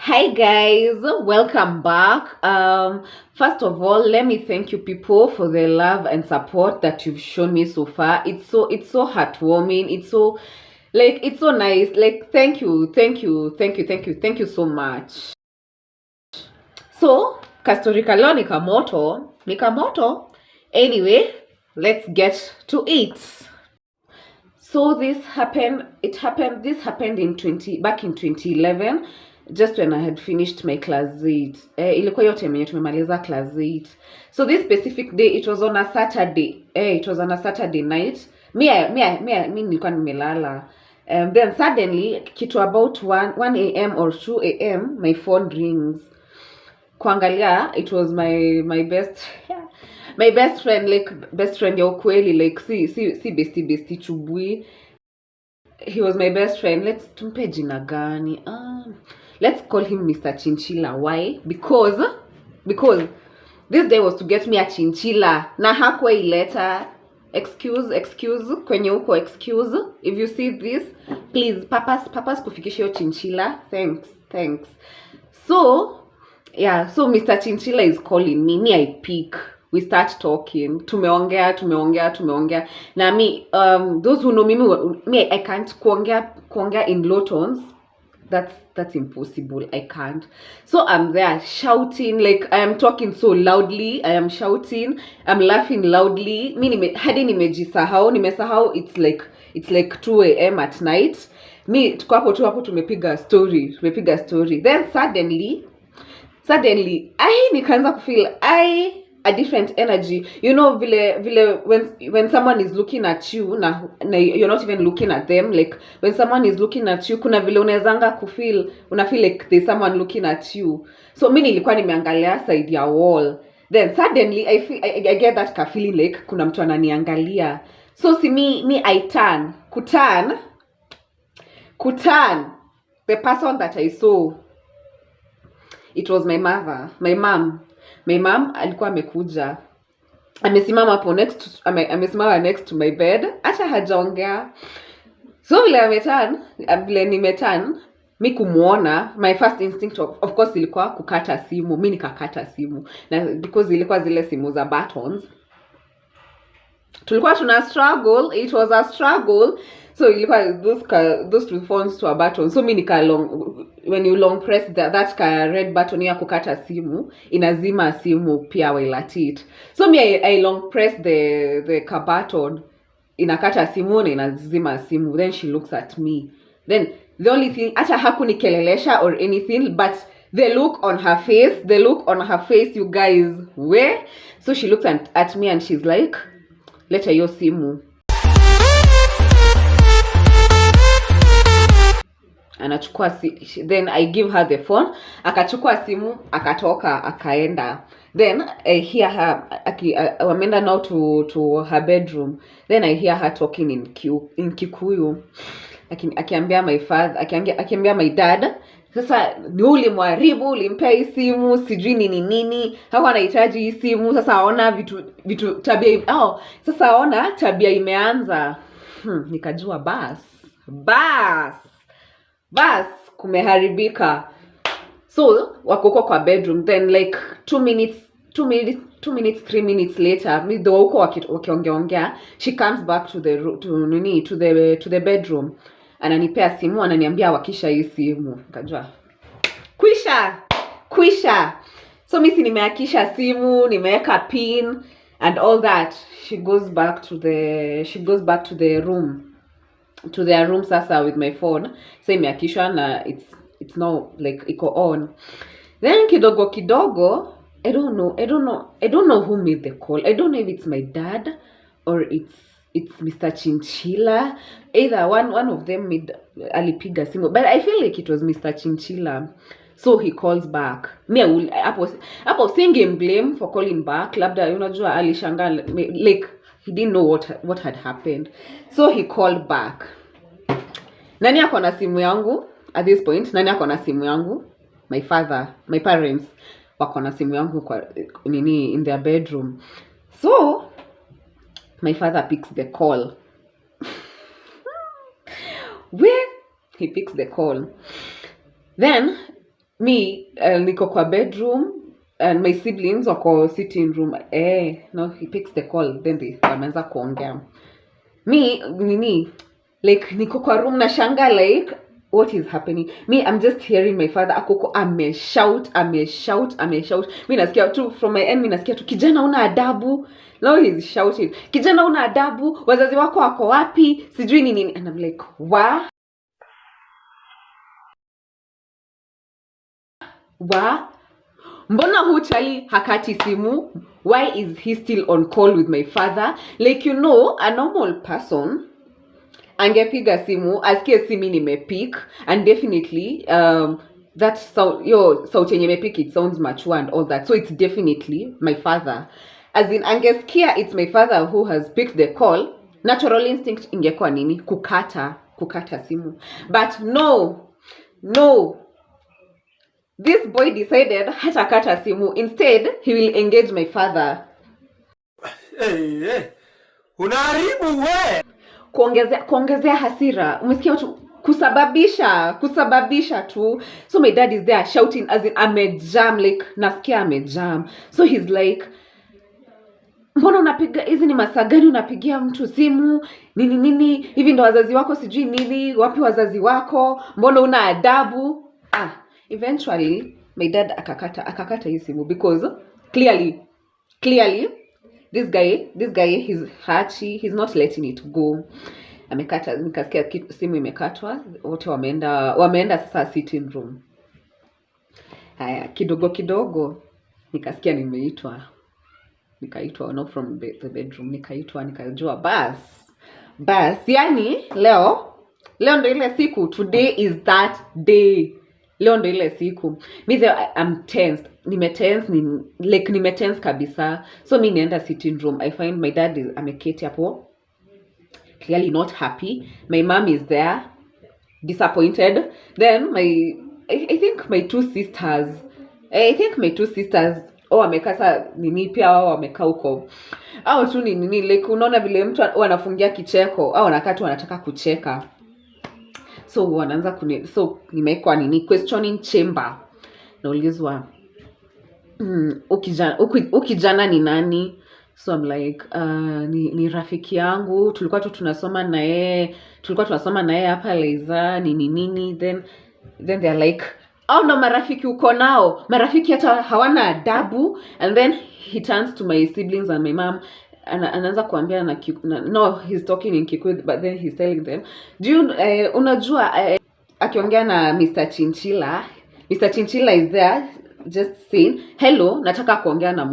Hi guys, welcome back. First of all, let me thank you people for the love and support that you've shown me so far. It's so heartwarming. It's so nice. Like thank you so much. So kastorika leo nikamoto. Anyway, let's get to it. So this happened back in 2011, just when I had finished my class 8. Ilikuwa hiyo time yenye tumemaliza class 8. So this specific day, it was on a Saturday. It was on a Saturday night. Mi nilikuwa nimelala. Then suddenly, kitu about 1 a.m. or 2 a.m., my phone rings. Kuangalia, it was my best friend, like best friend ya ukweli, like si bestie chubui. He was my best friend. Tumpe jina gani? Let's call him Mr. Chinchilla. Why? Because this day was to get me a chinchilla. Na hakuwa ileta. Excuse kwenye uko excuse. If you see this, please papas kufikisha hiyo chinchilla. Thanks. So Mr. Chinchilla is calling me. Me, I pick. We start talking. Tumeongea. Na those who know me, I can't kuongea in low tones. That's impossible. I can't. So I'm there shouting, like I am talking so loudly. I am shouting. I'm laughing loudly. Hadi nimesahau it's like 2 a.m. at night. Tuko hapo tumepiga story. Then suddenly nikaanza kufeel a different energy. You know, vile when someone is looking at you na you're not even looking at them, like when someone is looking at you, kuna vile unawezanga kufeel, unafeel like there's someone looking at you. So mimi nilikuwa nimeangalia side ya wall. Then suddenly I get that ka feeling like kuna mtu ananiangalia. So me I kuturn the person that I saw, it was my mom. My mom alikuwa amekuja. Amesimama hapo next to my bed. Acha hajaongea. So vile nimeturn, mi kumuona, my first instinct of course ilikuwa kukata simu. Mi nikakata simu. Na because ilikuwa zile simu za buttons. Tulikuwa tuna struggle. It was a struggle. So ilikuwa those two phones to a button. So mi when you long press that red button ya kukata simu, inazima simu pia while at it. So I long press the ka button, inakata simu na inazima simu. Then she looks at me. Then the only thing, acha hakunikelelesha or anything, but the look on her face, you guys, where? So she looks at me and she's like, leta hiyo simu. Anachukua then I give her the phone, akachukua simu, akatoka, akaenda. Then I hear her wameenda now to her bedroom. Then I hear her talking in Kikuyu, akiambia my father, akiambia my dad, sasa ni ulimwaribu, ulimpea hii simu, sijui nini, hapo anahitaji hii simu, sasa aona vitu tabia, sasa aona tabia imeanza. Nikajua bas kumeharibika. So wako kwa bedroom. Then like 2 minutes 3 minutes later, mi do wako wakiongea, she comes back to the bedroom. Ananipea simu, ananiambia wakisha hii simu. Nikajua kwisha. So mimi nimeakisha simu, nimeweka pin and all that. She goes back to the room. To their room sasa with my phone. So imeakishwa na it's now like iko on. Then kidogo, I don't know who made the call. I don't know if it's my dad or it's Mr. Chinchilla. Either one of them alipiga simu, but I feel like it was Mr. Chinchilla. So he calls back. Hapo singe blame for calling back. Labda unajua alishangaa, like he didn't know what had happened. So he called back. Nani ako na simu yangu? At this point, nani ako na simu yangu? My father, my parents wako na simu yangu kwa in their bedroom. So my father picks the call. Where he picks the call. Then me niko kwa bedroom and my siblings wako sitting room. No, he picks the call, then they wameanza kuongea. Me nini like niko kwa room na shanga like what is happening. Me I'm just hearing my father akoko ameshout. Me nasikia tu from my end, me nasikia tu kijana una adabu. Now he's shouting, kijana una adabu, wazazi wako wako wapi, sijui nini. And I'm like, wa mbona hu chali hakati simu? Why is he still on call with my father? Like, you know, a normal person angepiga simu asikie simi nimepick, and definitely that sound, sauti yenye nimepick, it sounds mature and all that, so it's definitely my father. As in angesikia it's my father who has picked the call, natural instinct ingekuwa nini? Kukata simu. But no, this boy decided hatakata simu. Instead, he will engage my father. Hey, unaharibu we! Kuongezea hasira. Umesikia tu kusababisha tu. So my dad is there shouting as in amejam, like nasikia amejam. So he's like, mbona unapiga hizi ni masaa gani unapigia mtu simu? Nini? Hivi ndo wazazi wako sijui nini? Wapi wazazi wako? Mbona una adabu? Eventually my dad akakata hii simu because clearly this guy he's hachi, he's not letting it go. Amekata, nikasikia simu imekatwa, wote wameenda sasa sitting room. Haya, kidogo nikasikia nikaitwa no from the bedroom, nikajua bas yani leo ndo ile siku, today is that day. Leo ndo ile siku. I'm tensed. Nimetense kabisa. So mi nienda sitting room. I find my dad is ameketi hapo, clearly not happy. My mom is there, disappointed. Then I think my two sisters wamekasa nini pia wao wamekaa huko. Au tu nini like unaona vile mtu wanafungia kicheko au wanakatu wanataka kucheka. So wanaanza so nimeekwa nini questioning chamber. Naulizwa ukijana ni nani? So I'm like ni rafiki yangu, tulikuwa tunasoma na yeye hapa Laiza nini. Then they're like, ndo marafiki uko nao, marafiki hata hawana adabu. And then he turns to my siblings and my mom, anaanza kuambia no, he's talking in Kikuyu, but then he's telling them, do you unajua akiongea na Mr. Chinchilla is there just saying hello, nataka kuongea na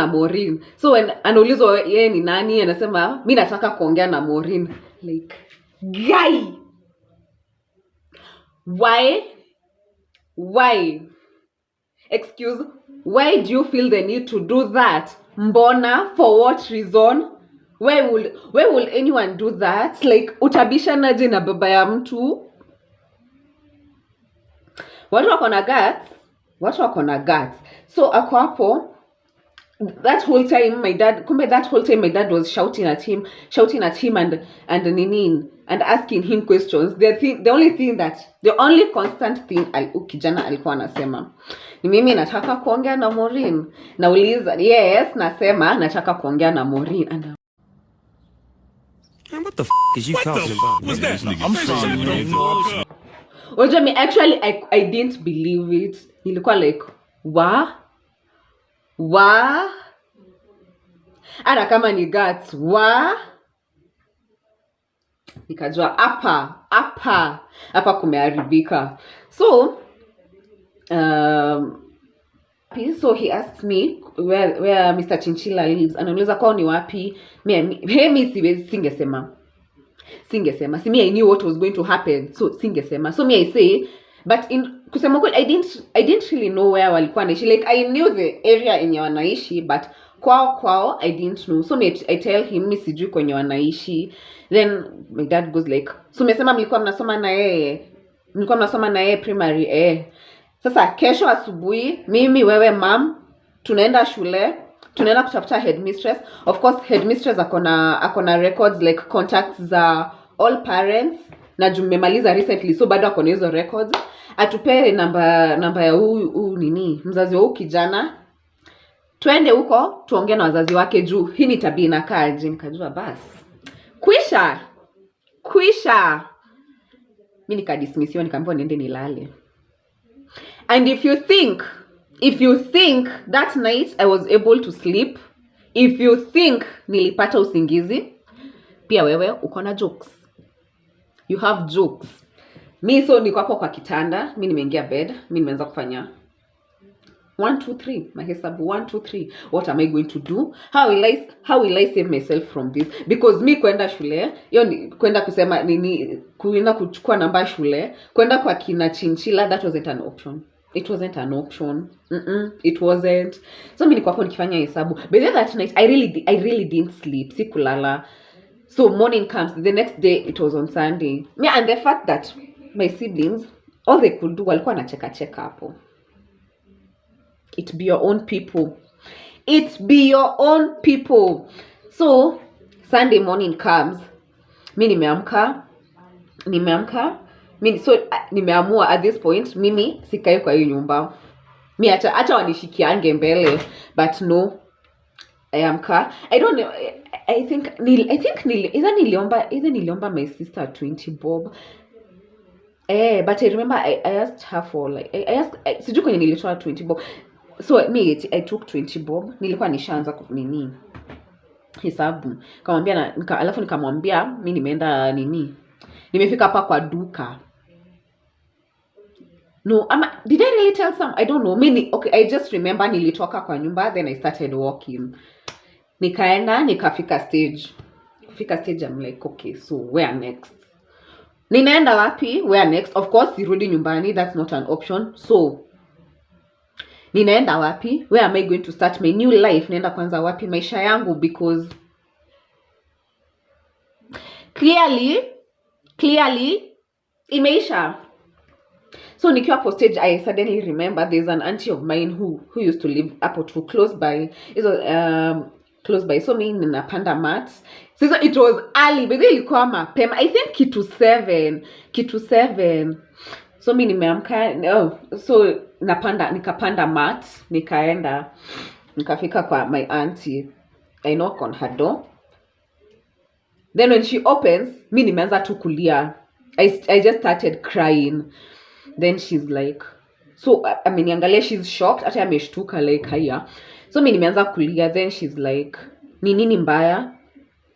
Maureen. So when anaulizwa yeye ni nani, anasema mimi nataka kuongea na Maureen. Like, guy, why excuse, why do you feel the need to do that? Mbona? For what reason? Why will anyone do that? Like, utabishanaje na baba ya mtu? Watu wako na guts. So ako hapo that whole time my dad was shouting at him and nini and asking him questions. The only constant thing kijana alikuwa anasema ni mimi nataka kuongea na Maureen. Nauliza, yes, nasema nataka kuongea na Maureen. And what the is you talking about? What's that? I'm sorry. Well, me actually I didn't believe it. Nilikuwa like, wa ana kama ni guts nikajua hapa kumeharibika. So so he asked me where Mr. Chinchilla lives. Anauliza kwao ni wapi? Mimi singesema. I knew what was going to happen, so singesema. So I say, but kusema kweli I didn't really know where walikuwa naishi. Like, I knew the area yenye wanaishi, but kwao I didn't know. So I tell him mimi sijui kwenye wanaishi. Then my dad goes like, so umesema mlikuwa mnasoma na yeye primary. Sasa kesho asubuhi mimi wewe mom tunaenda shule, tunaenda kutafuta headmistress. Of course headmistress akona records, like contacts za all parents, na jumemaliza recently, so bado akona hizo records. atupee namba ya huyu nini mzazi wa huyu kijana, twende huko tuongee na wazazi wake juu hii ni tabia inakaaje. Nikajua basi kwisha mimi nikadismissiwa, nikaambiwa niende nilale. And if you think that night I was able to sleep, if you think nilipata usingizi, pia wewe uko na jokes, you have jokes. So niko hapo kwa kitanda, mimi nimeingia bed, mimi nimeanza kufanya 1 2 3 mahesabu 1 2 3, what am I going to do, how will I save myself from this? Because me kwenda shule hiyo ni kwenda kusema nini, kuenda kuchukua namba shule, kwenda kwa kina Chinchilla, that wasn't an option. It wasn't an option. It wasn't. So mimi niko hapo nikifanya hesabu. But then that night I really didn't sleep, sikulala. So morning comes, the next day, it was on Sunday. And the fact that my siblings, all they could do walikuwa na cheka hapo. It be your own people. So Sunday morning comes, mimi nimeamua at this point mimi sikai kwa hiyo nyumba. Mimi hata wanishikiange mbele, but no, I don't know. I think niliomba my sister 20 bob. But I remember I asked her for like sijui kwenye nilitoa 20 bob. So I took 20 bob. Nilikuwa nishaanza nini hesabu. Alafu nikamwambia mimi nimeenda nimefika hapa kwa duka. No, did I really tell some? I don't know. Okay, I just remember nilitoka kwa nyumba, then I started walking. Nikafika stage. I'm like, okay, so where next? Ninaenda wapi? Where next? Of course, sirudi nyumbani, that's not an option. So ninaenda wapi? Where am I going to start my new life? Naenda kwanza wapi maisha yangu? Because clearly imeisha. So nikiwa hapo stage, I suddenly remember there's an auntie of mine who used to live hapo too close by. Close by. So mimi ninapanda mats. So it was early, but ilikuwa mapema. I think kitu 7. So mimi nimeamka, so nikapanda mats, nikafika kwa my auntie. I knock on her door. Then when she opens, mimi nimeanza tu kulia. I just started crying. Then she's like, so ameniangalia, she's shocked, hata ameshtuka like haya. So mimi nimeanza kulia, then she's like, ni nini mbaya?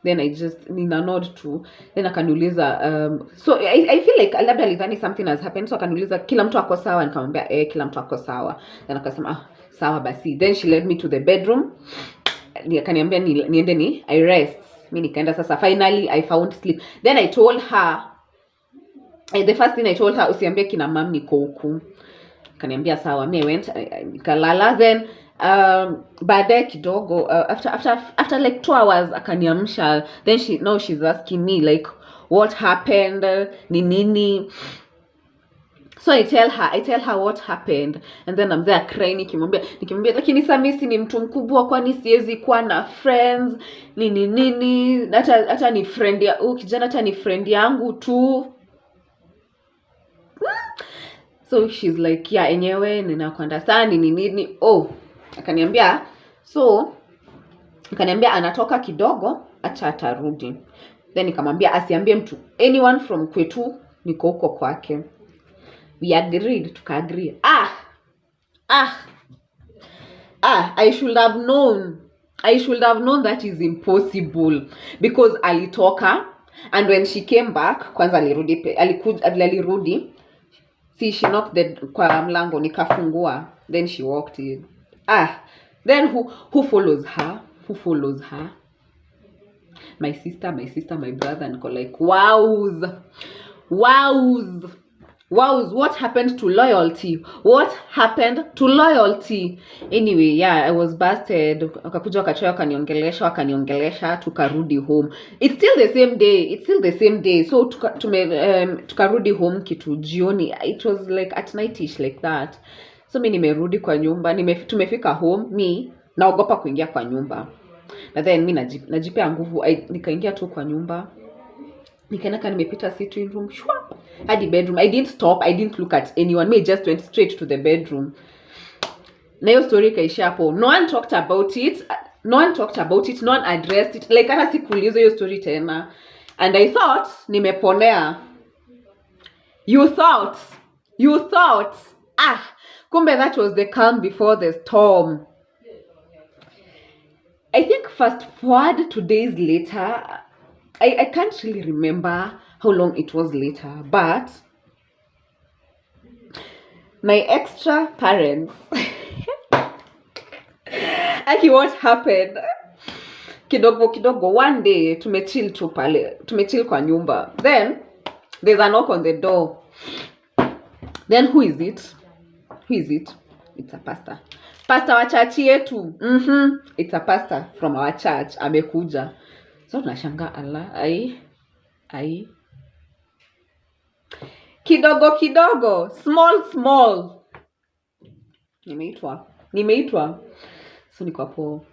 Then I just nod tu. Then akaniuliza so I feel like labda alidhani something has happened, so akaniuliza kila mtu ako sawa? Nikamwambia kila mtu ako sawa. Then akasema sawa basi. Then she led me to the bedroom. Akaniambia niende I rest. Mimi nikaenda sasa, finally I found sleep. Then I told her, the first thing I told her, usiambie kina mam niko huku. Akaniambia sawa. Mimi went, nikalala. Then baadaye kidogo, after like 2 hours akaniamsha. Then she's asking me like what happened, ni nini. So I tell her what happened, and then I'm there crying, nikimwambia lakini Samisi ni mtu mkubwa, kwani siwezi kuwa na friends nini hata ni friend ya kijana, hata ni friend yangu tu. So she's like, yeah, enyewe ninakuunderstand nini. Akaniambia anatoka kidogo, acha atarudi. Then nikamwambia asiambie mtu, anyone from kwetu, niko huko kwake. We agreed, tukagree. I should have known that is impossible, because alitoka, and when she came back, kwanza alirudi, see, she knocked kwa mlango, nikafungua, then she walked in. Then who follows her? My sister, my brother, and like, wow, what happened to loyalty? Anyway, yeah, I was busted. Akakuja akachoya, akaniongelesha, tukarudi home. It's still the same day. So tukarudi home kitu jioni. It was like at nightish like that. So mimi nimerudi kwa nyumba, tumefika home, mimi naogopa kuingia kwa nyumba. But then mimi najipea nguvu, nikaingia tu kwa nyumba. nikaenda kana nimepita sitting room shwa hadi bedroom. I didn't stop, I didn't look at anyone, me just went straight to the bedroom. Na hiyo story kaisha hapo. No one talked about it, no one addressed it, like hata sikuuliza hiyo story tena. And I thought nimeponea. You thought kumbe that was the calm before the storm. I think fast forward 2 days later, I can't really remember how long it was later, but my extra parents aki what happened kidogo one day tumechill kwa nyumba, then there's a knock on the door. Then who is it? It's a pastor wa church yetu. It's a pastor from our church amekuja. So tunashanga ala ai kidogo small nimeitwa. So niko hapo,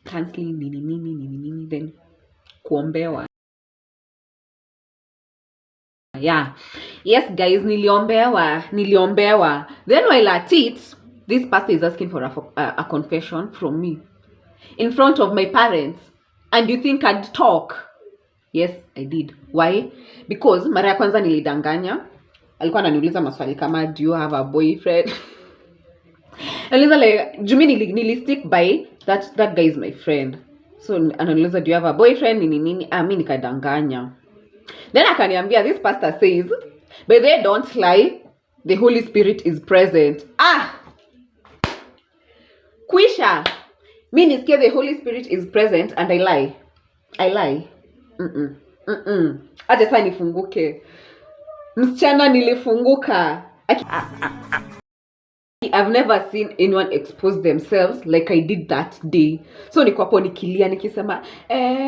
counseling nini then kuombewa. Yeah. Yes guys, niliombewa. Then while at it, this pastor is asking for a confession from me in front of my parents. And you think I'd talk? Yes, I did. Why? Because mara ya kwanza nilidanganya. Alikuwa ananiuliza maswali kama, do you have a boyfriend? Aliuliza like, Jumi nili by that guy is my friend. So ananiuliza, do you have a boyfriend? Nini. Mimi nikadanganya. Then akaniambia, this pastor says, but they don't lie, the Holy Spirit is present. Kwisha. Mimi nisikia the Holy Spirit is present and I lie. Aje sasa nifunguke. Msichana nilifunguka. I've never seen anyone expose themselves like I did that day. So niko hapo nikilia nikisema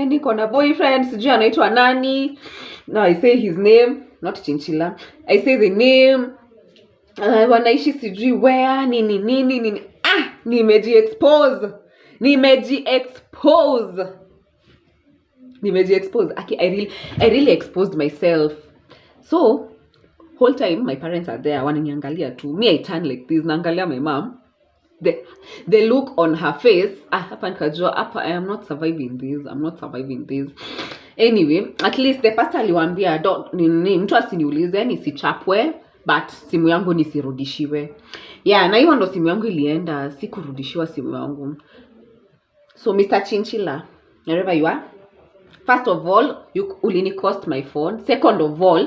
niko na boyfriend sijui anaitwa nani. Now I say his name, not chinchilla. I say the name. Wanaishi sijui where nini. Nimeji expose. I really exposed myself. So whole time my parents are there wananiangalia tu. Me I turn like this, naangalia my mom. The look on her face, hapa nikajua hapa I am not surviving this. Anyway, at least the pastor aliwaambia mtu asiniulize nisichapwe, but simu yangu nisirudishiwe. Yeah, na hiyo ndo simu yangu ilienda, sikurudishiwa simu yangu. So Mr. Chinchilla, wherever you are, first of all, you ulini cost my phone. Second of all,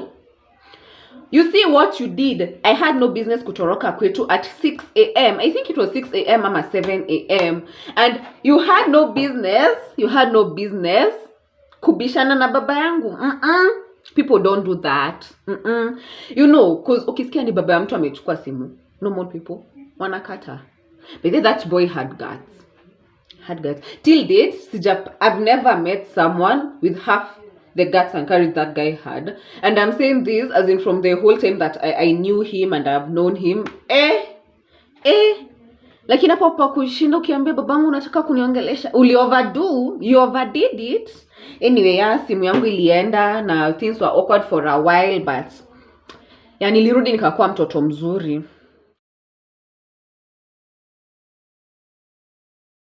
you see what you did. I had no business kutoroka kwetu at 6 a.m. I think it was 6 a.m. ama 7 a.m. And you had no business kubishana na baba yangu. People don't do that. Cause ukisikia ni baba ya mtu amechukua simu, normal people wanakata. But then that boy had guts. Till date, I've never met someone with half the guts and courage that guy had. And I'm saying this as in from the whole time that I knew him and I've known him. Lakini hapo kushinda ukiambia babangu unataka kuniongelesha. You overdid it. Anyway, simu yangu ilienda na things were awkward for a while, but nilirudi nikakuwa mtoto mzuri.